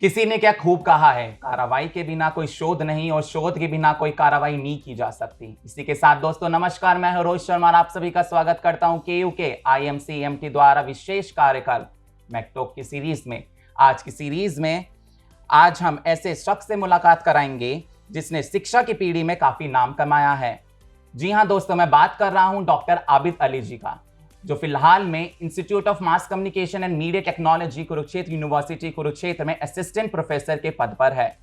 किसी ने क्या खूब कहा है, कार्रवाई के बिना कोई शोध नहीं और शोध के बिना कोई कार्रवाई नहीं की जा सकती। इसी के साथ दोस्तों नमस्कार, मैं हूं रोहित शर्मा और आप सभी का स्वागत करता हूं केयू के IMC-MT द्वारा विशेष कार्यक्रम मैकटॉक की सीरीज में। आज की सीरीज में आज हम ऐसे शख्स से मुलाकात कराएंगे जिसने शिक्षा की पीढ़ी में काफी नाम कमाया है। जी हाँ दोस्तों, मैं बात कर रहा हूं डॉक्टर आबिद अली जी का, जो फिलहाल में institute of mass communication and media technology Kurukshetra university Kurukshetra में असिस्टेंट प्रोफेसर के पद पर है।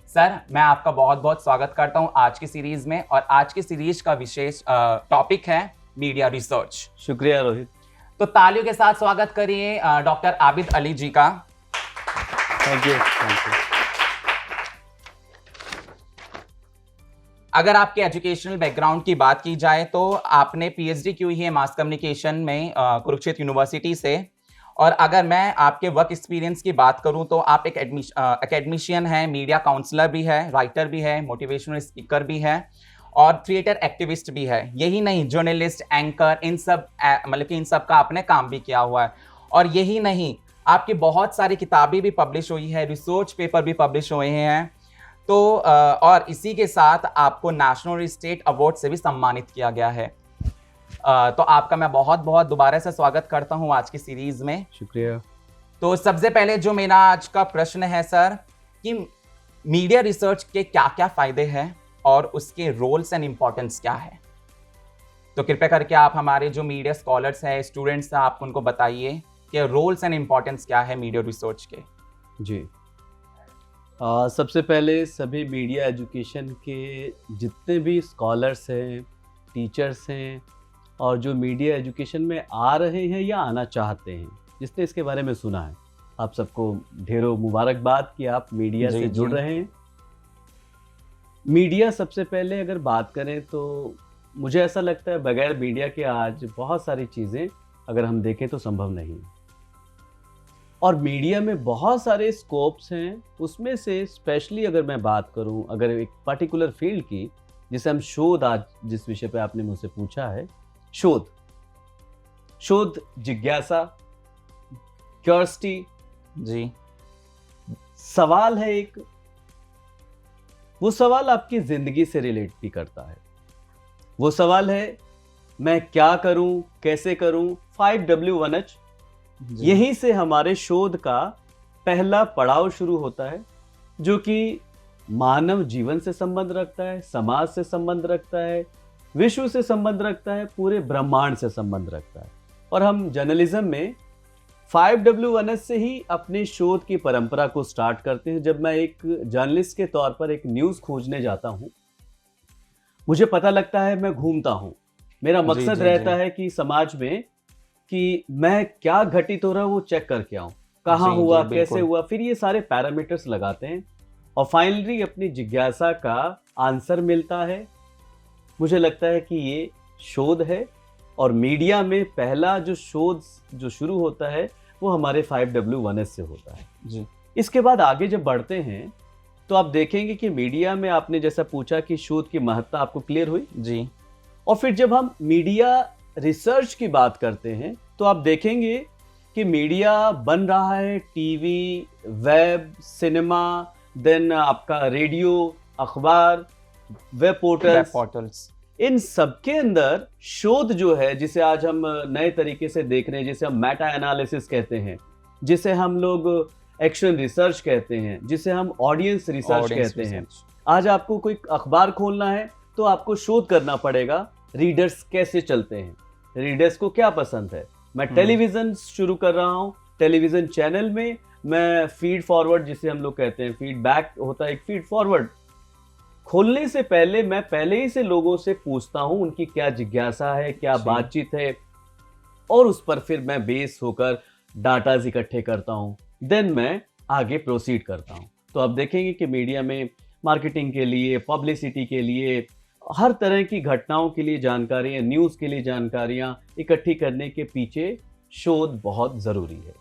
सर, मैं आपका बहुत बहुत स्वागत करता हूं आज की सीरीज में, और आज की सीरीज का विशेष टॉपिक है मीडिया रिसर्च। शुक्रिया रोहित। तो तालियों के साथ स्वागत करिए डॉक्टर आबिद अली जी का। Thank you. अगर आपके एजुकेशनल बैकग्राउंड की बात की जाए तो आपने PhD की हुई है मास कम्युनिकेशन में कुरुक्षेत्र यूनिवर्सिटी से, और अगर मैं आपके वर्क एक्सपीरियंस की बात करूं तो आप एक एकेडमिशियन हैं, मीडिया काउंसलर भी है, राइटर भी है, मोटिवेशनल स्पीकर भी है और थिएटर एक्टिविस्ट भी है। यही नहीं, जर्नलिस्ट, एंकर, इन सब मतलब कि इन सब का आपने काम भी किया हुआ है। और यही नहीं, आपकी बहुत सारी किताबें भी पब्लिश हुई है, रिसर्च पेपर भी पब्लिश हुए हैं। तो और इसी के साथ आपको नेशनल और स्टेट अवार्ड से भी सम्मानित किया गया है। तो आपका मैं बहुत बहुत दोबारा से स्वागत करता हूं आज की सीरीज में। शुक्रिया। तो सबसे पहले जो मेरा आज का प्रश्न है सर, कि मीडिया रिसर्च के क्या क्या फायदे हैं और उसके रोल्स एंड इम्पोर्टेंस क्या है। तो कृपया करके आप हमारे जो मीडिया स्कॉलर्स हैं, स्टूडेंट्स हैं, आप उनको बताइए कि रोल्स एंड इम्पोर्टेंस क्या है मीडिया रिसर्च के। जी, सबसे पहले सभी मीडिया एजुकेशन के जितने भी स्कॉलर्स हैं, टीचर्स हैं और जो मीडिया एजुकेशन में आ रहे हैं या आना चाहते हैं, जिसने इसके बारे में सुना है, आप सबको ढेरों मुबारकबाद कि आप मीडिया से जुड़ रहे हैं। मीडिया, सबसे पहले अगर बात करें तो मुझे ऐसा लगता है बगैर मीडिया के आज बहुत सारी चीज़ें अगर हम देखें तो संभव नहीं। और मीडिया में बहुत सारे स्कोप्स हैं, उसमें से स्पेशली अगर मैं बात करूं, अगर एक पर्टिकुलर फील्ड की, जिसे हम शोध, आज जिस विषय पे आपने मुझसे पूछा है, शोध जिज्ञासा, क्यूरियोसिटी जी, सवाल है एक, वो सवाल आपकी जिंदगी से रिलेट भी करता है। वो सवाल है मैं क्या करूं, कैसे करूं, 5W1H। यहीं से हमारे शोध का पहला पड़ाव शुरू होता है, जो कि मानव जीवन से संबंध रखता है, समाज से संबंध रखता है, विश्व से संबंध रखता है, पूरे ब्रह्मांड से संबंध रखता है। और हम जर्नलिज्म में 5W1H से ही अपने शोध की परंपरा को स्टार्ट करते हैं। जब मैं एक जर्नलिस्ट के तौर पर एक न्यूज़ खोजने जाता हूं, मुझे पता लगता है, मैं घूमता हूं, मेरा मकसद रहता है कि समाज में कि मैं क्या घटित हो रहा है वो चेक करके आऊं, कहाँ हुआ, कैसे हुआ, फिर ये सारे पैरामीटर्स लगाते हैं और फाइनली अपनी जिज्ञासा का आंसर मिलता है। मुझे लगता है कि ये शोध है, और मीडिया में पहला जो शोध जो शुरू होता है वो हमारे 5W1H से होता है जी। इसके बाद आगे जब बढ़ते हैं तो आप देखेंगे कि मीडिया में, आपने जैसा पूछा कि शोध की महत्ता आपको क्लियर हुई जी। और फिर जब हम मीडिया रिसर्च की बात करते हैं तो आप देखेंगे कि मीडिया बन रहा है, टीवी, वेब, सिनेमा, देन आपका रेडियो, अखबार, वेब पोर्टल्स, इन सबके अंदर शोध जो है, जिसे आज हम नए तरीके से देख रहे हैं, जिसे हम मेटा एनालिसिस कहते हैं, जिसे हम लोग एक्शन रिसर्च कहते हैं, जिसे हम ऑडियंस रिसर्च कहते हैं। आज आपको कोई अखबार खोलना है तो आपको शोध करना पड़ेगा, रीडर्स कैसे चलते हैं, रीडर्स को क्या पसंद है। मैं टेलीविजन शुरू कर रहा हूं, टेलीविजन चैनल में मैं फीड फॉरवर्ड, जिसे हम लोग कहते हैं, फीडबैक होता है, एक फीड फॉरवर्ड खोलने से पहले मैं पहले ही से लोगों से पूछता हूं उनकी क्या जिज्ञासा है, क्या बातचीत है, और उस पर फिर मैं बेस होकर डाटाज इकट्ठे करता हूं, देन मैं आगे प्रोसीड करता हूं। तो आप देखेंगे कि मीडिया में मार्केटिंग के लिए, पब्लिसिटी के लिए, हर तरह की घटनाओं के लिए जानकारियां, न्यूज़ के लिए जानकारियां इकट्ठी करने के पीछे शोध बहुत ज़रूरी है।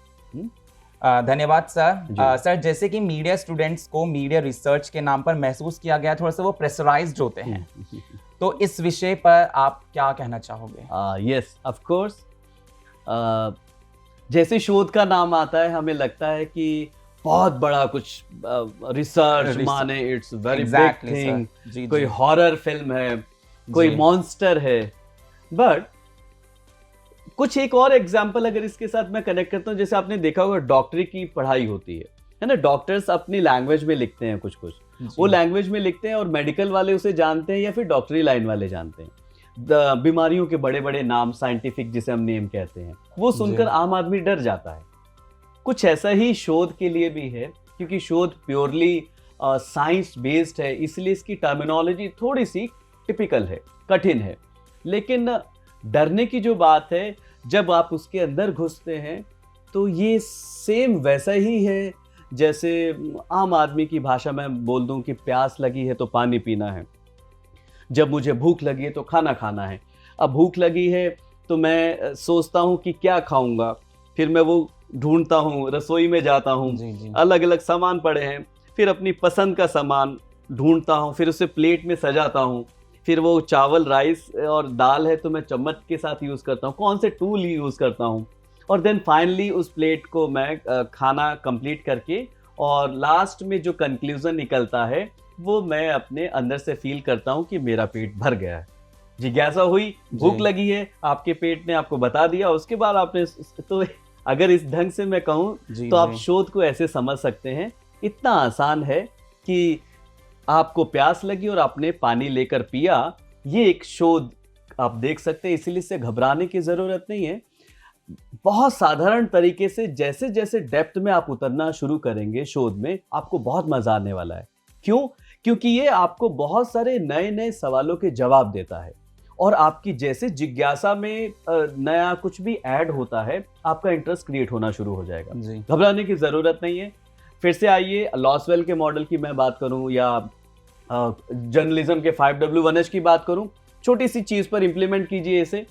धन्यवाद सर। सर, जैसे कि मीडिया स्टूडेंट्स को मीडिया रिसर्च के नाम पर महसूस किया गया, थोड़ा सा वो प्रेशराइज्ड होते हैं, तो इस विषय पर आप क्या कहना चाहोगे? Yes, of course. जैसे शोध का नाम आता है, हमें लगता है कि बहुत बड़ा कुछ रिसर्च माने, इट्स वेरी बिग थिंग, कोई हॉरर फिल्म है, कोई मॉन्स्टर है। बट कुछ एक और एग्जांपल अगर इसके साथ मैं कनेक्ट करता हूँ, जैसे आपने देखा होगा डॉक्टरी की पढ़ाई होती है ना, डॉक्टर्स अपनी लैंग्वेज में लिखते हैं, कुछ कुछ वो लैंग्वेज में लिखते हैं और मेडिकल वाले उसे जानते हैं या फिर डॉक्टरी लाइन वाले जानते हैं। बीमारियों के बड़े बड़े नाम, साइंटिफिक जिसे हम नेम कहते हैं, वो सुनकर आम आदमी डर जाता है। कुछ ऐसा ही शोध के लिए भी है, क्योंकि शोध प्योरली साइंस बेस्ड है, इसलिए इसकी टर्मिनोलॉजी थोड़ी सी टिपिकल है, कठिन है। लेकिन डरने की जो बात है, जब आप उसके अंदर घुसते हैं तो ये सेम वैसा ही है जैसे आम आदमी की भाषा में बोल दूं कि प्यास लगी है तो पानी पीना है, जब मुझे भूख लगी है तो खाना खाना है। अब भूख लगी है तो मैं सोचता हूँ कि क्या खाऊंगा, फिर मैं वो ढूंढता हूँ, रसोई में जाता हूँ, अलग अलग सामान पड़े हैं, फिर अपनी पसंद का सामान ढूंढता हूँ, फिर उसे प्लेट में सजाता हूँ। फिर वो चावल, राइस और दाल है तो मैं चम्मच के साथ यूज़ करता हूँ, कौन से टूल यूज़ करता हूँ, और देन फाइनली उस प्लेट को मैं खाना कंप्लीट करके, और लास्ट में जो कंक्लूजन निकलता है वो मैं अपने अंदर से फील करता हूँ कि मेरा पेट भर गया है। जिज्ञासा हुई, भूख लगी है, आपके पेट ने आपको बता दिया, उसके बाद आपने तो अगर इस ढंग से मैं कहूँ तो आप शोध को ऐसे समझ सकते हैं। इतना आसान है कि आपको प्यास लगी और आपने पानी लेकर पिया, ये एक शोध आप देख सकते हैं, इसीलिए इससे घबराने की जरूरत नहीं है। बहुत साधारण तरीके से जैसे जैसे डेप्थ में आप उतरना शुरू करेंगे शोध में, आपको बहुत मजा आने वाला है। क्यों? क्योंकि ये आपको बहुत सारे नए नए सवालों के जवाब देता है, और आपकी जैसे जिज्ञासा में नया कुछ भी ऐड होता है, आपका इंटरेस्ट क्रिएट होना शुरू हो जाएगा। घबराने की जरूरत नहीं है। फिर से आइए, लॉसवेल के मॉडल की मैं बात करूं या जर्नलिज्म के 5W1H की बात करूं, छोटी सी चीज पर इंप्लीमेंट कीजिए इसे।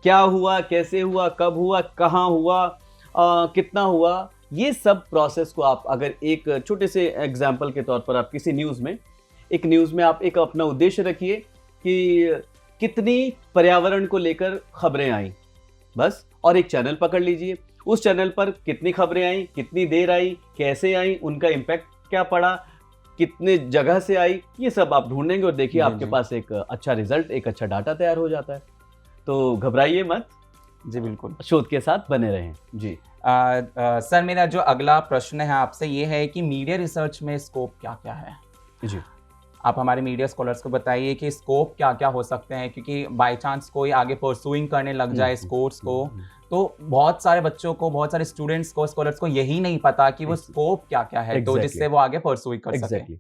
क्या हुआ, कैसे हुआ, कब हुआ, कहाँ हुआ, कितना हुआ, ये सब प्रोसेस को आप अगर एक छोटे से एग्जाम्पल के तौर पर आप किसी न्यूज़ में आप एक अपना उद्देश्य रखिए कि कितनी पर्यावरण को लेकर खबरें आई, बस, और एक चैनल पकड़ लीजिए, उस चैनल पर कितनी खबरें आई, कितनी देर आई, कैसे आई, उनका इम्पैक्ट क्या पड़ा, कितने जगह से आई, ये सब आप ढूंढेंगे और देखिए आपके पास एक अच्छा रिजल्ट, एक अच्छा डाटा तैयार हो जाता है। तो घबराइए मत, जी बिल्कुल, शोध के साथ बने रहें। जी सर, मेरा जो अगला प्रश्न है आपसे ये है कि मीडिया रिसर्च में स्कोप क्या क्या है? जी, आप हमारे मीडिया स्कॉलर्स को बताइए कि स्कोप क्या क्या हो सकते हैं, क्योंकि बाय चांस कोई आगे परसुइंग करने लग जाए इस कोर्स को, तो बहुत सारे बच्चों को, बहुत सारे स्टूडेंट्स को, स्कॉलर्स को यही नहीं पता कि वो स्कोप क्या क्या है, तो जिससे वो आगे परसुई कर सके।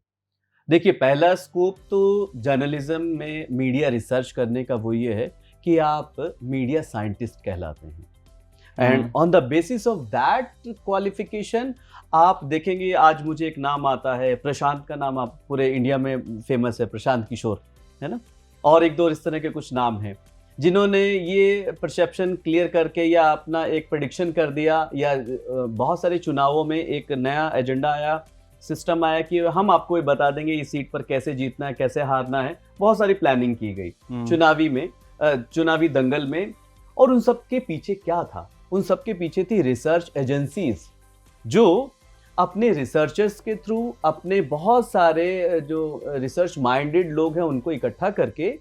देखिए, पहला स्कोप तो जर्नलिज्म में मीडिया रिसर्च करने का वो ये है कि आप मीडिया साइंटिस्ट कहलाते हैं, and on the basis of that qualification आप देखेंगे, आज मुझे एक नाम आता है, प्रशांत का नाम आप पूरे इंडिया में फेमस है, प्रशांत किशोर, है ना, और एक दो इस तरह के कुछ नाम हैं जिन्होंने ये परसेप्शन क्लियर करके या अपना एक प्रेडिक्शन कर दिया, या बहुत सारे चुनावों में एक नया एजेंडा आया, सिस्टम आया कि हम आपको ये बता देंगे इस सीट पर कैसे जीतना है, कैसे हारना है, बहुत सारी प्लानिंग की गई चुनावी दंगल में। और उन सब के पीछे क्या था? उन सब के पीछे थी रिसर्च एजेंसीज, जो अपने रिसर्चर्स के थ्रू, अपने बहुत सारे जो रिसर्च माइंडेड लोग हैं उनको इकट्ठा करके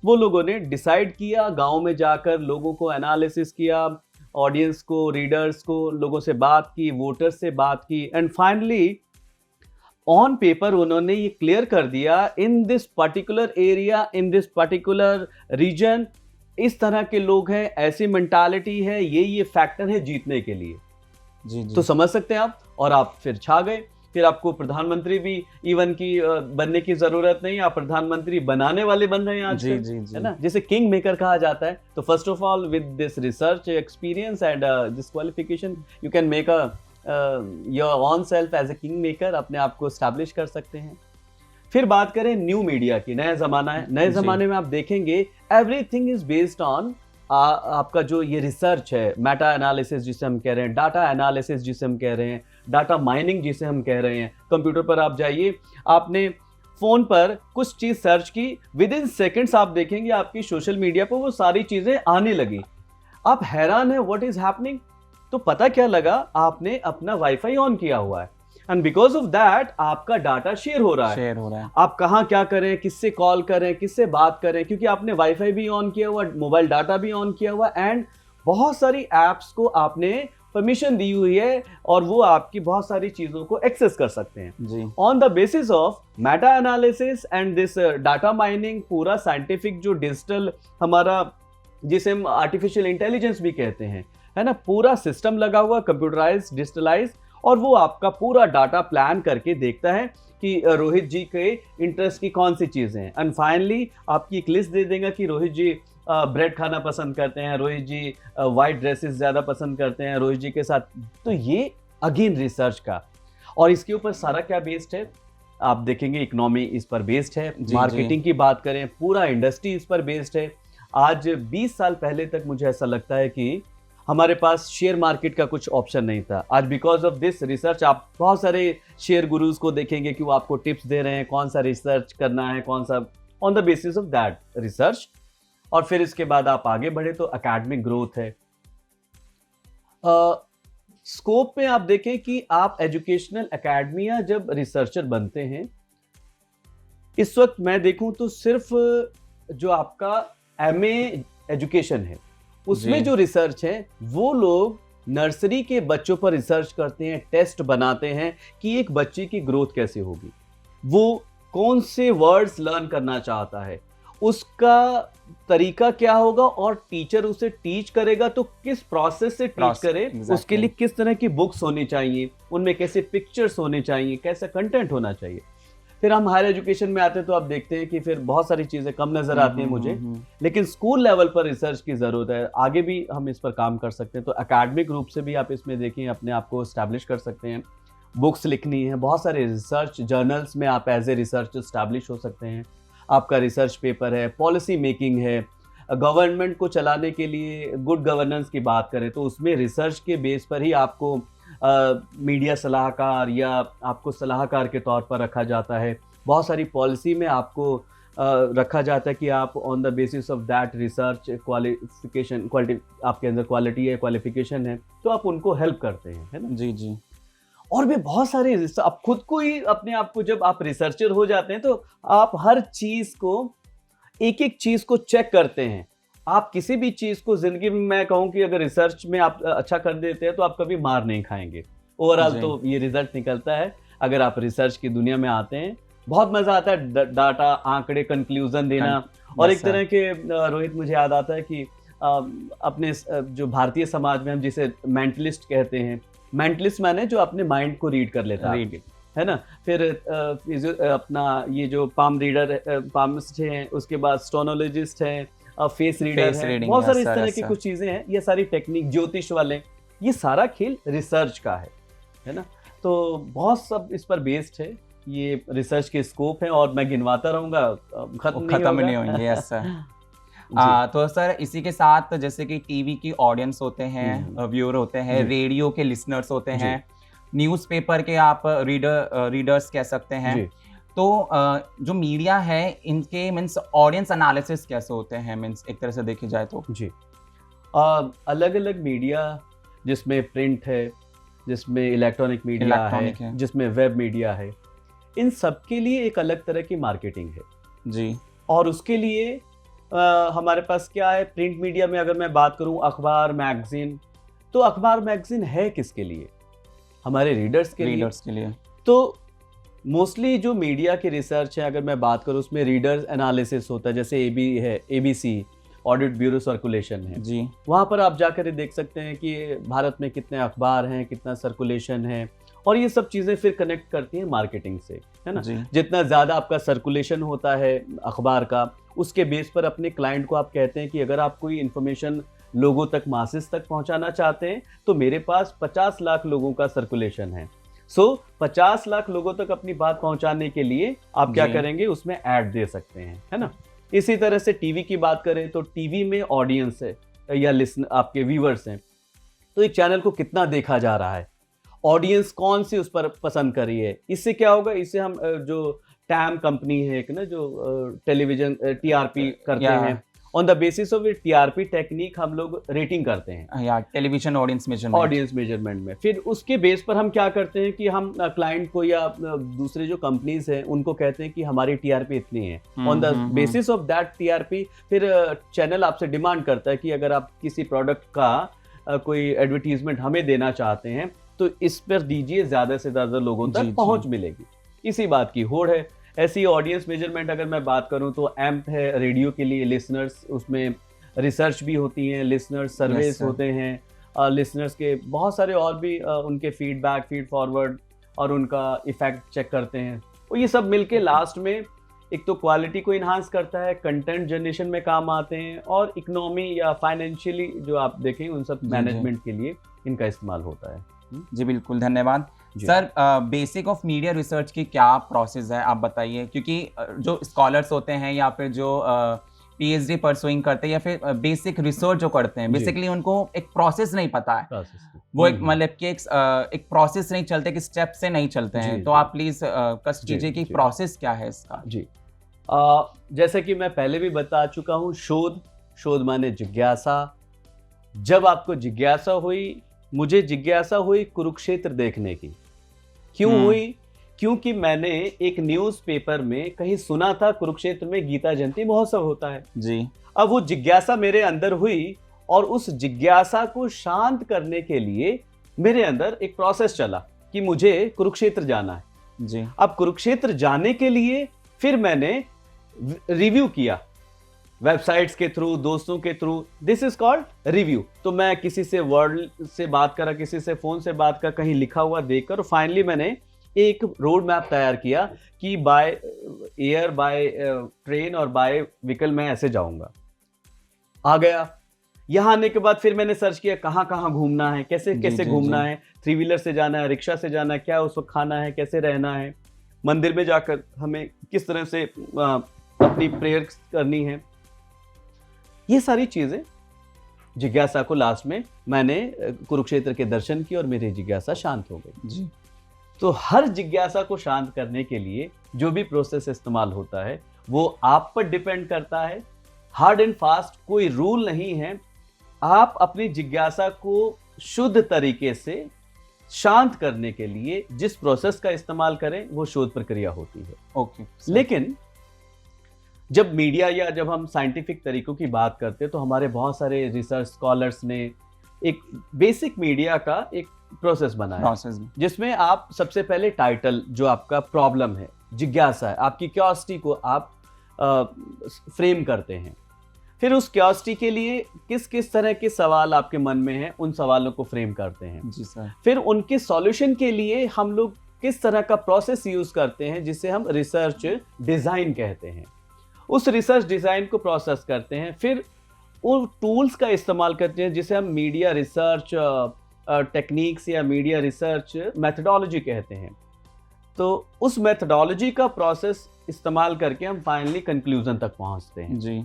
वो लोगों ने डिसाइड किया, गांव में जाकर लोगों को एनालिसिस किया, ऑडियंस को, रीडर्स को, लोगों से बात की, वोटर्स से बात की, एंड फाइनली ऑन पेपर उन्होंने ये क्लियर कर दिया, in this particular area, in this particular region इस तरह के लोग हैं, ऐसी मेंटालिटी है, ये फैक्टर है जीतने के लिए। जी। तो समझ सकते हैं आप, और आप फिर छा गए। फिर आपको प्रधानमंत्री भी इवन की बनने की जरूरत नहीं, आप प्रधानमंत्री बनाने वाले बन रहे हैं आज, है ना, जिसे किंग मेकर कहा जाता है। तो first of all with this research experience and this qualification you can make your own self as a king maker, अपने आप को एस्टैब्लिश कर सकते हैं। फिर बात करें न्यू मीडिया की, नया जमाना है, नए जमाने में आप देखेंगे एवरीथिंग इज बेस्ड ऑन आपका जो ये रिसर्च है, मेटा एनालिसिस जिसे हम कह रहे हैं, डाटा एनालिसिस जिसे हम कह रहे हैं, डाटा माइनिंग जिसे हम कह रहे हैं। कंप्यूटर पर आप जाइए, आपने फोन पर कुछ चीज सर्च की, विद इन सेकेंड्स आप देखेंगे आपकी सोशल मीडिया पर वो सारी चीजें आने लगी। आप हैरान है व्हाट इज हैपनिंग। तो पता क्या लगा, आपने अपना वाईफाई ऑन किया हुआ है, एंड बिकॉज ऑफ दैट आपका डाटा शेयर हो रहा है। आप कहाँ क्या करें, किससे कॉल करें, किससे बात करें, क्योंकि आपने वाईफाई भी ऑन किया हुआ, मोबाइल डाटा भी ऑन किया हुआ, एंड बहुत सारी एप्स को आपने परमिशन दी हुई है और वो आपकी बहुत सारी चीजों को एक्सेस कर सकते हैं जी। On the basis of meta analysis and this data mining, पूरा साइंटिफिक जो डिजिटल हमारा, जिसे हम आर्टिफिशियल इंटेलिजेंस भी कहते हैं, है ना, पूरा सिस्टम लगा हुआ, कंप्यूटराइज, डिजिटलाइज, और वो आपका पूरा डाटा प्लान करके देखता है कि रोहित जी के इंटरेस्ट की कौन सी चीजें हैं, एंड फाइनली आपकी एक लिस्ट दे देगा कि रोहित जी ब्रेड खाना पसंद करते हैं, रोहित जी वाइट ड्रेसेस ज्यादा पसंद करते हैं, रोहित जी के साथ। तो ये अगेन रिसर्च का, और इसके ऊपर सारा क्या बेस्ड है, आप देखेंगे इकोनॉमी इस पर बेस्ड है, मार्केटिंग की बात करें पूरा इंडस्ट्री इस पर बेस्ड है। आज 20 साल पहले तक मुझे ऐसा लगता है कि हमारे पास शेयर मार्केट का कुछ ऑप्शन नहीं था। आज बिकॉज ऑफ दिस रिसर्च आप बहुत सारे शेयर गुरुज को देखेंगे कि वो आपको टिप्स दे रहे हैं कौन सा रिसर्च करना है, कौन सा, on the basis of that research. और फिर इसके बाद आप आगे बढ़े तो एकेडमिक ग्रोथ है। स्कोप में आप देखें कि आप एजुकेशनल एकेडमिया जब रिसर्चर बनते हैं, इस वक्त मैं देखूं तो सिर्फ जो आपका एमए एजुकेशन है उसमें जो रिसर्च है वो लोग नर्सरी के बच्चों पर रिसर्च करते हैं, टेस्ट बनाते हैं कि एक बच्चे की ग्रोथ कैसे होगी, वो कौन से वर्ड्स लर्न करना चाहता है, उसका तरीका क्या होगा, और टीचर उसे टीच करेगा तो किस प्रोसेस से टीच करे, उसके लिए किस तरह की बुक्स होनी चाहिए, उनमें कैसे पिक्चर्स होने चाहिए, कैसा कंटेंट होना चाहिए। फिर हम हायर एजुकेशन में आते हैं तो आप देखते हैं कि फिर बहुत सारी चीजें कम नजर आती हैं मुझे, लेकिन स्कूल लेवल पर रिसर्च की जरूरत है। आगे भी हम इस पर काम कर सकते हैं, तो एकेडमिक रूप से भी आप इसमें देखिए अपने आप को एस्टैब्लिश कर सकते हैं। बुक्स लिखनी है, बहुत सारे रिसर्च जर्नल्स में आप एज ए रिसर्च एस्टैब्लिश हो सकते हैं। आपका रिसर्च पेपर है, पॉलिसी मेकिंग है, गवर्नमेंट को चलाने के लिए गुड गवर्नेंस की बात करें तो उसमें रिसर्च के बेस पर ही आपको मीडिया सलाहकार या आपको सलाहकार के तौर पर रखा जाता है। बहुत सारी पॉलिसी में आपको रखा जाता है कि आप on the basis of that research qualification, आपके अंदर क्वालिटी है, क्वालिफिकेशन है, तो आप उनको हेल्प करते हैं, है ना। जी जी। और भी बहुत सारे आप खुद को ही अपने आप को, जब आप रिसर्चर हो जाते हैं तो आप हर चीज को, एक एक चीज को चेक करते हैं। आप किसी भी चीज को जिंदगी में, मैं कहूँ कि अगर रिसर्च में आप अच्छा कर देते हैं तो आप कभी मार नहीं खाएंगे। ओवरऑल तो ये रिजल्ट निकलता है अगर आप रिसर्च की दुनिया में आते हैं। बहुत मजा आता है डाटा, आंकड़े, कंक्लूजन देना। और एक तरह के रोहित, मुझे याद आता है कि अपने जो भारतीय समाज में हम जिसे मेंटलिस्ट कहते हैं, मेंटलिस्ट माने जो अपने माइंड को रीड कर लेता है ना। फिर अपना ये जो पाम रीडर, पामिस्ट हैं, उसके बाद स्टोनोलॉजिस्ट हैं, फेस रीडर है, बहुत सारी इस तरह की कुछ चीजें हैं। ये सारी टेक्निक, ज्योतिष वाले, ये सारा खेल रिसर्च का है ना। तो बहुत सब इस पर बेस्ड है, ये रिसर्च के स्कोप है और मैं गिनवाता रहूंगा, खत्म नहीं होंगे। Yes sir. तो सर इसी के साथ जैसे कि टीवी की ऑडियंस होते हैं, व्यूअर होते हैं, रेडियो के लिसनर्स होते हैं, न्यूज़पेपर के आप रीडर्स कह सकते हैं, तो जो मीडिया है इनके मीन्स ऑडियंस एनालिसिस कैसे होते हैं, मीन्स एक तरह से देखी जाए तो। जी, अलग अलग मीडिया, जिसमें प्रिंट है, जिसमें इलेक्ट्रॉनिक मीडिया है, जिसमें वेब मीडिया है, इन सब के लिए एक अलग तरह की मार्केटिंग है जी। और उसके लिए हमारे पास क्या है, प्रिंट मीडिया में अगर मैं बात करूं, अखबार, मैगजीन, तो अखबार मैगजीन है किसके लिए, हमारे रीडर्स के लिए। तो मोस्टली जो मीडिया की रिसर्च है, अगर मैं बात करूं, उसमें रीडर्स एनालिसिस होता है, जैसे ABC ऑडिट ब्यूरो सर्कुलेशन है जी। वहां पर आप जाकर देख सकते हैं कि भारत में कितने अखबार हैं, कितना सर्कुलेशन है, और ये सब चीजें फिर कनेक्ट करती हैं मार्केटिंग से, है ना। जितना ज्यादा आपका सर्कुलेशन होता है अखबार का, उसके बेस पर अपने क्लाइंट को आप कहते हैं कि अगर आप कोई इन्फॉर्मेशन लोगों तक, मासेस तक पहुंचाना चाहते हैं तो मेरे पास 50 लाख लोगों का सर्कुलेशन है। 50 लाख लोगों तक अपनी बात पहुंचाने के लिए आप क्या करेंगे, उसमें ऐड दे सकते हैं, है ना। इसी तरह से टीवी की बात करें तो टीवी में ऑडियंस है या लिसन, आपके व्यूअर्स हैं, तो एक चैनल को कितना देखा जा रहा है, ऑडियंस कौन सी उस पर पसंद कर रही है। इससे क्या होगा, इससे हम जो टैम कंपनी है एक ना, जो टेलीविजन TRP करते हैं, on the basis of TRP technique हम लोग रेटिंग करते हैं या टेलीविजन ऑडियंस मेजरमेंट में। फिर उसके बेस पर हम क्या करते हैं कि हम क्लाइंट को या दूसरे जो कंपनीज हैं उनको कहते हैं कि हमारी टीआरपी इतनी है। On the basis of that TRP फिर चैनल आपसे डिमांड करता है कि अगर आप किसी प्रोडक्ट का कोई एडवर्टीजमेंट हमें देना चाहते हैं तो इस पर दीजिए, ज्यादा से ज्यादा लोगों तक पहुंच मिलेगी। इसी बात की होड़ है। ऐसी ऑडियंस मेजरमेंट अगर मैं बात करूं तो एम्प है रेडियो के लिए, लिसनर्स, उसमें रिसर्च भी होती है, लिसनर्स सर्वेस होते हैं, लिसनर्स के बहुत सारे और भी उनके फीडबैक, फीड फॉरवर्ड और उनका इफेक्ट चेक करते हैं। और ये सब मिलके लास्ट में एक तो क्वालिटी को इन्हांस करता है, कंटेंट जनरेशन में काम आते हैं, और इकोनॉमी या फाइनेंशियली जो आप देखें उन सब मैनेजमेंट के लिए इनका इस्तेमाल होता है। जी बिल्कुल, धन्यवाद sir. Basic of media research की क्या प्रोसेस है आप बताइए, क्योंकि जो स्कॉलर्स होते हैं या फिर जो पीएचडी परसुइंग करते हैं या फिर बेसिक रिसर्च जो करते हैं, बेसिकली उनको एक प्रोसेस नहीं पता है, वो एक मतलब कि एक प्रोसेस नहीं चलते, कि स्टेप से नहीं चलते हैं। तो आप प्लीज कष्ट कीजिए कि प्रोसेस क्या है इसका। जी जैसे कि मैं पहले भी बता चुका हूँ, शोध माने जिज्ञासा। जब आपको जिज्ञासा हुई, मुझे जिज्ञासा हुई कुरुक्षेत्र देखने की। क्यों हुई? क्योंकि मैंने एक न्यूज़पेपर में कहीं सुना था कुरुक्षेत्र में गीता जयंती महोत्सव होता है जी। अब वो जिज्ञासा मेरे अंदर हुई, और उस जिज्ञासा को शांत करने के लिए मेरे अंदर एक प्रोसेस चला कि मुझे कुरुक्षेत्र जाना है जी। अब कुरुक्षेत्र जाने के लिए फिर मैंने रिव्यू किया, वेबसाइट्स के थ्रू, दोस्तों के through. This is called review. तो मैं किसी से वर्ड से बात करा, किसी से फोन से बात कर, कहीं लिखा हुआ देखकर फाइनली मैंने एक रोड मैप तैयार किया कि बाय एयर, बाय ट्रेन और बाय व्हीकल मैं ऐसे जाऊंगा। आ गया। यहाँ आने के बाद फिर मैंने सर्च किया कहाँ कहाँ घूमना है, कैसे कैसे घूमना है, 3 व्हीलर से जाना है, रिक्शा से जाना है, क्या उस वक्त खाना है, कैसे रहना है, मंदिर में जाकर हमें किस तरह से अपनी प्रेयर करनी है। ये सारी चीजें जिज्ञासा को लास्ट में मैंने कुरुक्षेत्र के दर्शन किए और मेरी जिज्ञासा शांत हो गई जी। तो हर जिज्ञासा को शांत करने के लिए जो भी प्रोसेस इस्तेमाल होता है वो आप पर डिपेंड करता है। हार्ड एंड फास्ट कोई रूल नहीं है। आप अपनी जिज्ञासा को शुद्ध तरीके से शांत करने के लिए जिस प्रोसेस का इस्तेमाल करें वो शोध प्रक्रिया होती है। ओके। लेकिन जब मीडिया या जब हम साइंटिफिक तरीकों की बात करते हैं तो हमारे बहुत सारे रिसर्च स्कॉलर्स ने एक बेसिक मीडिया का एक प्रोसेस बनाया जिसमें आप सबसे पहले टाइटल, जो आपका प्रॉब्लम है, जिज्ञासा है, आपकी क्यूरियोसिटी को आप फ्रेम करते हैं। फिर उस क्यूरियोसिटी के लिए किस किस तरह के सवाल आपके मन में हैं उन सवालों को फ्रेम करते हैं। जी सर। फिर उनके सॉल्यूशन के लिए हम लोग किस तरह का प्रोसेस यूज करते हैं जिसे हम रिसर्च डिजाइन कहते हैं। उस रिसर्च डिजाइन को प्रोसेस करते हैं, फिर उन टूल्स का इस्तेमाल करते हैं जिसे हम मीडिया रिसर्च टेक्निक्स या मीडिया रिसर्च मेथडोलॉजी कहते हैं। तो उस मेथडोलॉजी का प्रोसेस इस्तेमाल करके हम फाइनली कंक्लूजन तक पहुंचते हैं। जी।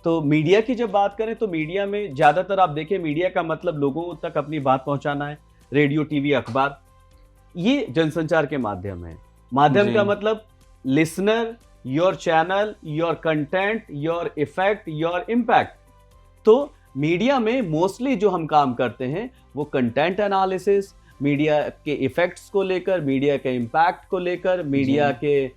तो मीडिया की जब बात करें तो मीडिया में ज़्यादातर आप देखें, मीडिया का मतलब लोगों तक अपनी बात पहुंचाना है। रेडियो, टीवी, अखबार, ये जनसंचार के माध्यम है। माध्यम का मतलब listener, your channel, your content, your effect, your impact. तो मीडिया में मोस्टली जो हम काम करते हैं वो कंटेंट एनालिसिस, मीडिया के इफेक्ट्स को लेकर, मीडिया के इम्पैक्ट को लेकर, मीडिया के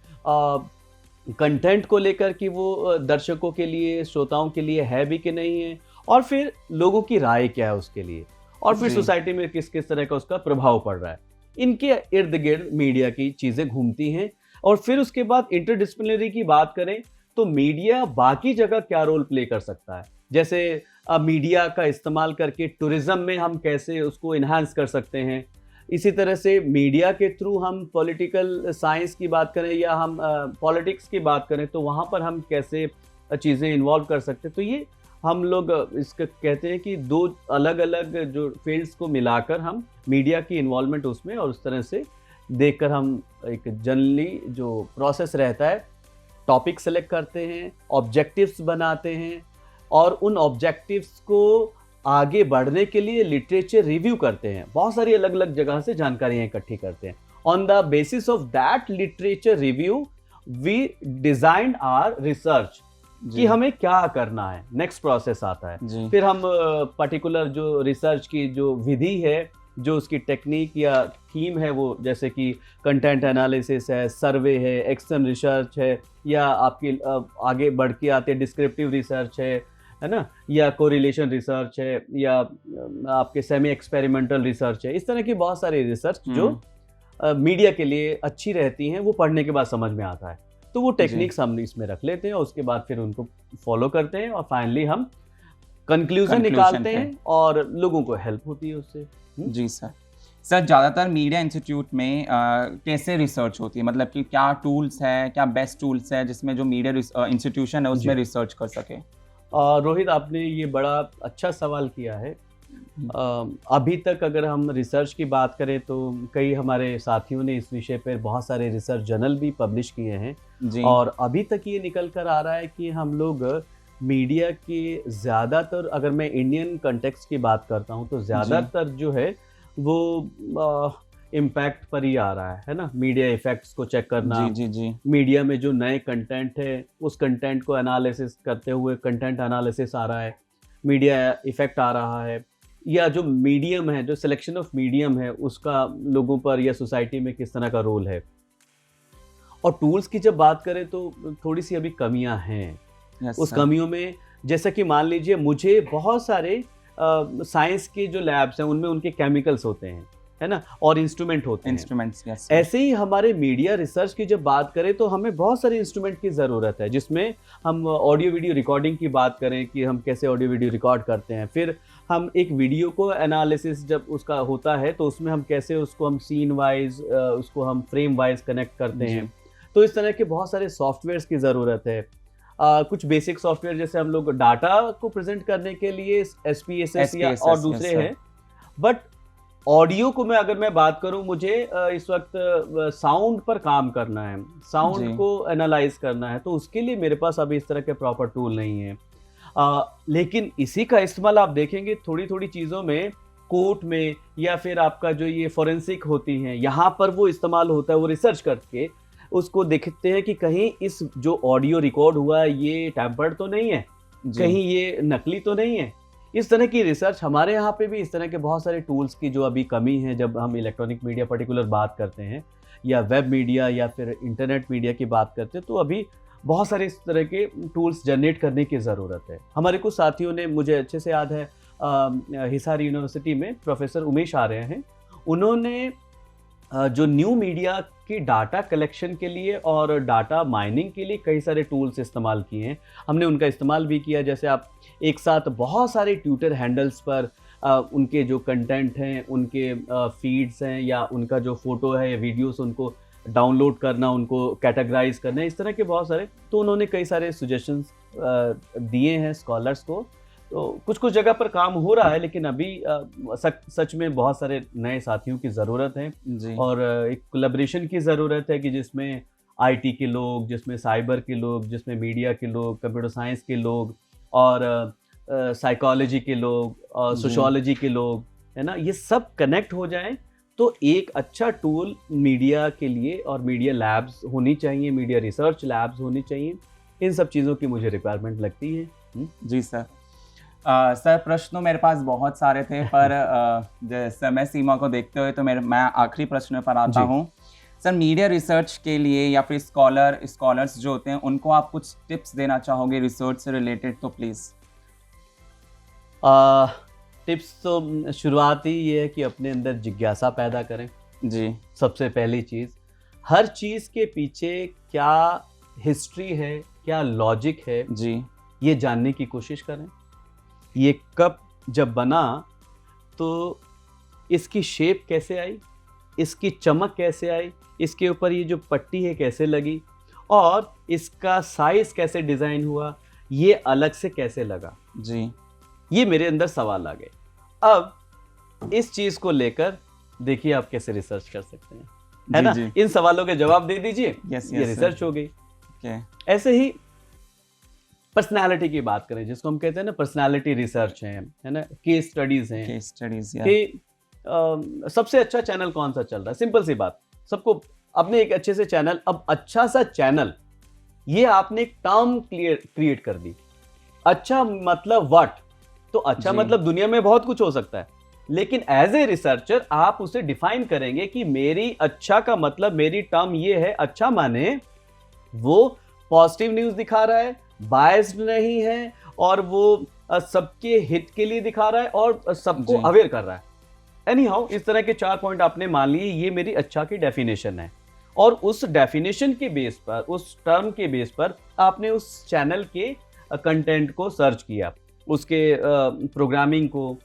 कंटेंट को लेकर कि वो दर्शकों के लिए, श्रोताओं के लिए है भी कि नहीं है, और फिर लोगों की राय क्या है उसके लिए, और फिर सोसाइटी में किस किस तरह का उसका प्रभाव पड़ रहा है। इनके इर्द गिर्द मीडिया की चीज़ें घूमती हैं। और फिर उसके बाद इंटरडिसिप्लिनरी की बात करें तो मीडिया बाकी जगह क्या रोल प्ले कर सकता है। जैसे मीडिया का इस्तेमाल करके टूरिज्म में हम कैसे उसको इन्हांस कर सकते हैं। इसी तरह से मीडिया के थ्रू हम पॉलिटिकल साइंस की बात करें या हम पॉलिटिक्स की बात करें तो वहाँ पर हम कैसे चीज़ें इन्वॉल्व कर सकते हैं। तो ये हम लोग इसका कहते हैं कि दो अलग अलग जो फील्ड्स को मिलाकर हम मीडिया की इन्वॉल्वमेंट उसमें, और उस तरह से देखकर हम एक जनरली जो प्रोसेस रहता है, टॉपिक सेलेक्ट करते हैं, ऑब्जेक्टिव्स बनाते हैं, और उन ऑब्जेक्टिव्स को आगे बढ़ने के लिए लिटरेचर रिव्यू करते हैं। बहुत सारी अलग अलग जगह से जानकारियाँ इकट्ठी करते हैं। On the basis of that literature review we designed our research. कि हमें क्या करना है, नेक्स्ट प्रोसेस आता है। जी फिर हम पर्टिकुलर जो रिसर्च की जो विधि है, जो उसकी टेक्निक या थीम है, वो जैसे कि कंटेंट एनालिसिस है, सर्वे है, एक्सटर्नल रिसर्च है, या आपकी आगे बढ़ के आते डिस्क्रिप्टिव रिसर्च है ना, या कोरिलेशन रिसर्च है, या आपके सेमी एक्सपेरिमेंटल रिसर्च है। इस तरह की बहुत सारी रिसर्च जो मीडिया के लिए अच्छी रहती हैं, वो पढ़ने के बाद समझ में आता है। तो वो टेक्निक्स हम इसमें रख लेते हैं और उसके बाद फिर उनको फॉलो करते हैं और फाइनली हम कंक्लूजन निकालते हैं और लोगों को हेल्प होती है उससे। जी सर। सर ज़्यादातर मीडिया इंस्टीट्यूट में कैसे रिसर्च होती है, मतलब कि क्या टूल्स है, क्या बेस्ट टूल्स है जिसमें जो मीडिया इंस्टीट्यूशन है उसमें रिसर्च कर सके? रोहित, आपने ये बड़ा अच्छा सवाल किया है। अभी तक अगर हम रिसर्च की बात करें तो कई हमारे साथियों ने इस विषय पर बहुत सारे रिसर्च जर्नल भी पब्लिश किए हैं जी। और अभी तक ये निकल कर आ रहा है कि हम लोग मीडिया के ज़्यादातर, अगर मैं इंडियन कंटेक्स्ट की बात करता हूँ तो ज़्यादातर जो है वो इम्पैक्ट पर ही आ रहा है ना। मीडिया इफेक्ट्स को चेक करना, जी। मीडिया में जो नए कंटेंट है उस कंटेंट को एनालिसिस करते हुए कंटेंट एनालिसिस आ रहा है, मीडिया इफेक्ट आ रहा है, या जो मीडियम है, जो सिलेक्शन ऑफ मीडियम है उसका लोगों पर या सोसाइटी में किस तरह का रोल है। और टूल्स की जब बात करें तो थोड़ी सी अभी कमियां हैं। उस कमियों में जैसा कि मान लीजिए, मुझे बहुत सारे साइंस के जो लैब्स हैं उनमें उनके केमिकल्स होते हैं, है ना, और इंस्ट्रूमेंट होते हैं। इंस्ट्रूमेंट्स, ऐसे ही हमारे मीडिया रिसर्च की जब बात करें तो हमें बहुत सारे इंस्ट्रूमेंट की ज़रूरत है, जिसमें हम ऑडियो वीडियो रिकॉर्डिंग की बात करें कि हम कैसे ऑडियो वीडियो रिकॉर्ड करते हैं, फिर हम एक वीडियो को एनालिसिस जब उसका होता है तो उसमें हम कैसे उसको हम सीन वाइज, उसको हम फ्रेम वाइज कनेक्ट करते हैं। तो इस तरह के बहुत सारे सॉफ्टवेयर्स की ज़रूरत है। कुछ बेसिक सॉफ्टवेयर जैसे हम लोग डाटा को प्रेजेंट करने के लिए SPSS या और दूसरे हैं, बट ऑडियो को अगर मैं बात करूं, मुझे इस वक्त साउंड पर काम करना है, साउंड को एनालाइज करना है, तो उसके लिए मेरे पास अभी इस तरह के प्रॉपर टूल नहीं है। लेकिन इसी का इस्तेमाल आप देखेंगे थोड़ी थोड़ी चीज़ों में, कोर्ट में या फिर आपका जो ये फोरेंसिक होती हैं, यहाँ पर वो इस्तेमाल होता है। वो रिसर्च करके उसको देखते हैं कि कहीं इस जो ऑडियो रिकॉर्ड हुआ है ये टैम्पर्ड तो नहीं है, कहीं ये नकली तो नहीं है। इस तरह की रिसर्च हमारे यहाँ पे भी, इस तरह के बहुत सारे टूल्स की जो अभी कमी है जब हम इलेक्ट्रॉनिक मीडिया पर्टिकुलर बात करते हैं, या वेब मीडिया या फिर इंटरनेट मीडिया की बात करते हैं, तो अभी बहुत सारे इस तरह के टूल्स जनरेट करने की ज़रूरत है। हमारे कुछ साथियों ने, मुझे अच्छे से याद है, हिसार यूनिवर्सिटी में प्रोफेसर उमेश आर्य हैं, उन्होंने जो न्यू मीडिया की डाटा कलेक्शन के लिए और डाटा माइनिंग के लिए कई सारे टूल्स इस्तेमाल किए हैं। हमने उनका इस्तेमाल भी किया। जैसे आप एक साथ बहुत सारे ट्विटर हैंडल्स पर उनके जो कंटेंट हैं, उनके फीड्स हैं, या उनका जो फोटो है या वीडियोस, उनको डाउनलोड करना, उनको कैटेगराइज करना, इस तरह के बहुत सारे, तो उन्होंने कई सारे सजेशंस दिए हैं स्कॉलर्स को। तो कुछ कुछ जगह पर काम हो रहा है, लेकिन अभी सच में बहुत सारे नए साथियों की ज़रूरत है जी। और एक कोलैबोरेशन की ज़रूरत है कि जिसमें IT के लोग, जिसमें साइबर के लोग, जिसमें मीडिया के लोग, कंप्यूटर साइंस के लोग, और साइकोलॉजी के लोग, और सोशियोलॉजी के लोग, है ना, ये सब कनेक्ट हो जाएं तो एक अच्छा टूल मीडिया के लिए, और मीडिया लैब्स होनी चाहिए, जमीडिया रिसर्च लैब्स होनी चाहिए। इन सब चीज़ों की मुझे रिक्वायरमेंट लगती है। जी सर। सर, प्रश्न मेरे पास बहुत सारे थे, पर समय सीमा को देखते हुए तो मैं आखिरी प्रश्न पर आता हूँ। सर, मीडिया रिसर्च के लिए या फिर स्कॉलर्स जो होते हैं, उनको आप कुछ टिप्स देना चाहोगे रिसर्च से रिलेटेड, तो प्लीज़। टिप्स तो शुरुआत ही ये है कि अपने अंदर जिज्ञासा पैदा करें। जी। सबसे पहली चीज़, हर चीज़ के पीछे क्या हिस्ट्री है, क्या लॉजिक है, जी, ये जानने की कोशिश करें। ये कप जब बना तो इसकी शेप कैसे आई, इसकी चमक कैसे आई, इसके ऊपर ये जो पट्टी है कैसे लगी, और इसका साइज कैसे डिज़ाइन हुआ, ये अलग से कैसे लगा। जी, ये मेरे अंदर सवाल आ गए। अब इस चीज़ को लेकर देखिए आप कैसे रिसर्च कर सकते हैं, है ना। इन सवालों के जवाब दे दीजिए, ये रिसर्च हो गई। ऐसे ही पर्सनालिटी की बात करें, जिसको हम कहते हैं ना पर्सनालिटी रिसर्च है ना, केस स्टडीज हैं, केस स्टडीज कि सबसे अच्छा चैनल कौन सा चल रहा है। सिंपल सी बात, सबको अपने एक अच्छे से चैनल, अब अच्छा सा चैनल ये आपने एक टर्म क्रिएट कर दी। अच्छा मतलब व्हाट, तो अच्छा जी। मतलब दुनिया में बहुत कुछ हो सकता है, लेकिन एज ए रिसर्चर आप उसे डिफाइन करेंगे कि मेरी अच्छा का मतलब, मेरी टर्म ये है, अच्छा माने वो पॉजिटिव न्यूज दिखा रहा है, बायस्ड नहीं है, और वो सबके हित के लिए दिखा रहा है और सबको जी। अवेयर कर रहा है। एनी हाउ, इस तरह के 4 पॉइंट आपने मान लिए, ये मेरी अच्छा की डेफिनेशन है। और उस डेफिनेशन के बेस पर, उस टर्म के बेस पर आपने उस चैनल के कंटेंट को सर्च किया, उसके प्रोग्रामिंग को,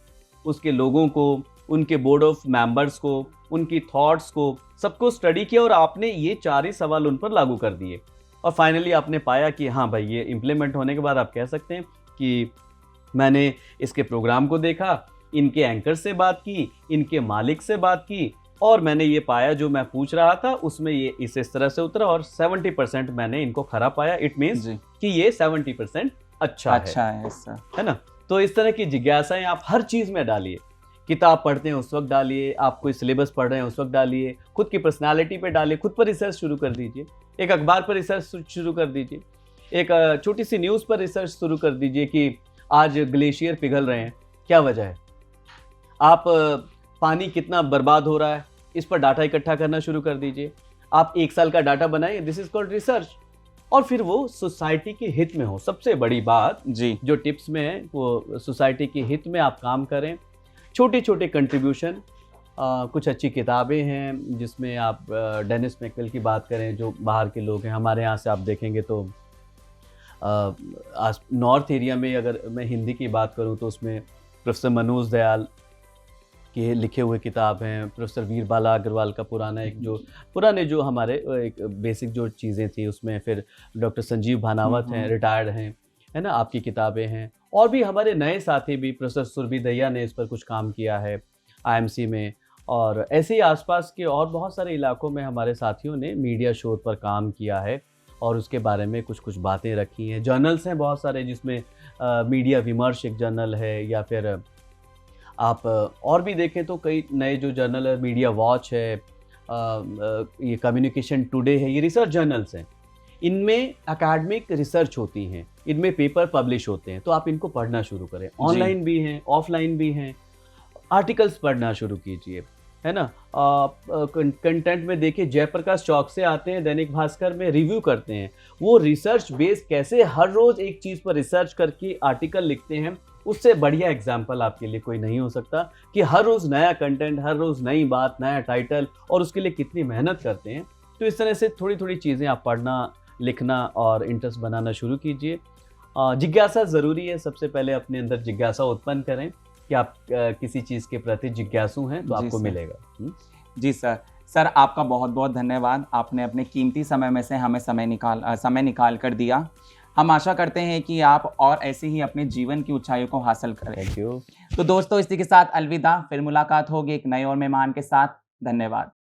उसके लोगों को, उनके बोर्ड ऑफ मेंबर्स को, उनकी थॉट्स को, सबको स्टडी किया और आपने ये 4 ही सवाल उन पर लागू कर दिए। और फाइनली आपने पाया कि हाँ भाई, ये इम्प्लीमेंट होने के बाद आप कह सकते हैं कि मैंने इसके प्रोग्राम को देखा, इनके एंकर से बात की, इनके मालिक से बात की, और मैंने ये पाया जो मैं पूछ रहा था उसमें ये इस तरह से उतरा, और 70% मैंने इनको खराब पाया। इट मीन्स जी। कि ये 70% अच्छा है सर। है ना। तो इस तरह की जिज्ञासाएं आप हर चीज में डालिए। किताब पढ़ते हैं उस वक्त डालिए, आप कोई सिलेबस पढ़ रहे हैं उस वक्त डालिए, खुद की पर्सनालिटी पे डालिए, खुद पर रिसर्च शुरू कर दीजिए, एक अखबार पर रिसर्च शुरू कर दीजिए, एक छोटी सी न्यूज़ पर रिसर्च शुरू कर दीजिए कि आज ग्लेशियर पिघल रहे हैं, क्या वजह है। आप पानी कितना बर्बाद हो रहा है, इस पर डाटा इकट्ठा करना शुरू कर दीजिए। आप 1 साल का डाटा बनाइए, दिस इज कॉल्ड रिसर्च, और फिर वो सोसाइटी के हित में हो। सबसे बड़ी बात जी। जो टिप्स में है वो सोसाइटी के हित में आप काम करें। छोटे छोटे कंट्रीब्यूशन, कुछ अच्छी किताबें हैं जिसमें आप डेनिस मैकवेल की बात करें, जो बाहर के लोग हैं। हमारे यहाँ से आप देखेंगे तो नॉर्थ एरिया में अगर मैं हिंदी की बात करूँ तो उसमें प्रोफेसर मनोज दयाल के लिखे हुए किताब हैं, प्रोफेसर वीर बाला अग्रवाल का पुराने जो हमारे एक बेसिक जो चीज़ें थी उसमें, फिर डॉक्टर संजीव भानावत हैं, रिटायर्ड हैं, है ना, आपकी किताबें हैं। और भी हमारे नए साथी भी, प्रोफेसर सुरभि दहिया ने इस पर कुछ काम किया है आईएमसी में, और ऐसे ही आसपास के और बहुत सारे इलाकों में हमारे साथियों ने मीडिया शोध पर काम किया है और उसके बारे में कुछ कुछ बातें रखी हैं। जर्नल्स हैं बहुत सारे जिसमें मीडिया विमर्श एक जर्नल है, या फिर आप और भी देखें तो कई नए जो जर्नल है, मीडिया वॉच है, ये कम्युनिकेशन टुडे है, ये रिसर्च जर्नल्स हैं। इनमें एकेडमिक रिसर्च होती हैं, इनमें पेपर पब्लिश होते हैं, तो आप इनको पढ़ना शुरू करें। ऑनलाइन भी हैं, ऑफलाइन भी हैं, आर्टिकल्स पढ़ना शुरू कीजिए, है ना। कंटेंट में देखिए, जयप्रकाश चौक से आते हैं, दैनिक भास्कर में रिव्यू करते हैं, वो रिसर्च बेस कैसे हर रोज़ एक चीज़ पर रिसर्च करके आर्टिकल लिखते हैं। उससे बढ़िया एग्जाम्पल आपके लिए कोई नहीं हो सकता कि हर रोज़ नया कंटेंट, हर रोज़ नई बात, नया टाइटल, और उसके लिए कितनी मेहनत करते हैं। तो इस तरह से थोड़ी थोड़ी चीज़ें आप पढ़ना, लिखना और इंटरेस्ट बनाना शुरू कीजिए। जिज्ञासा ज़रूरी है। सबसे पहले अपने अंदर जिज्ञासा उत्पन्न करें कि आप किसी चीज़ के प्रति जिज्ञासु हैं तो आपको मिलेगा। जी सर, आपका बहुत बहुत धन्यवाद। आपने अपने कीमती समय में से हमें समय निकाल कर दिया। हम आशा करते हैं कि आप और ऐसे ही अपने जीवन की ऊंचाइयों को हासिल करें। Thank you. तो दोस्तों, इसी के साथ अलविदा। फिर मुलाकात होगी एक नए और मेहमान के साथ। धन्यवाद।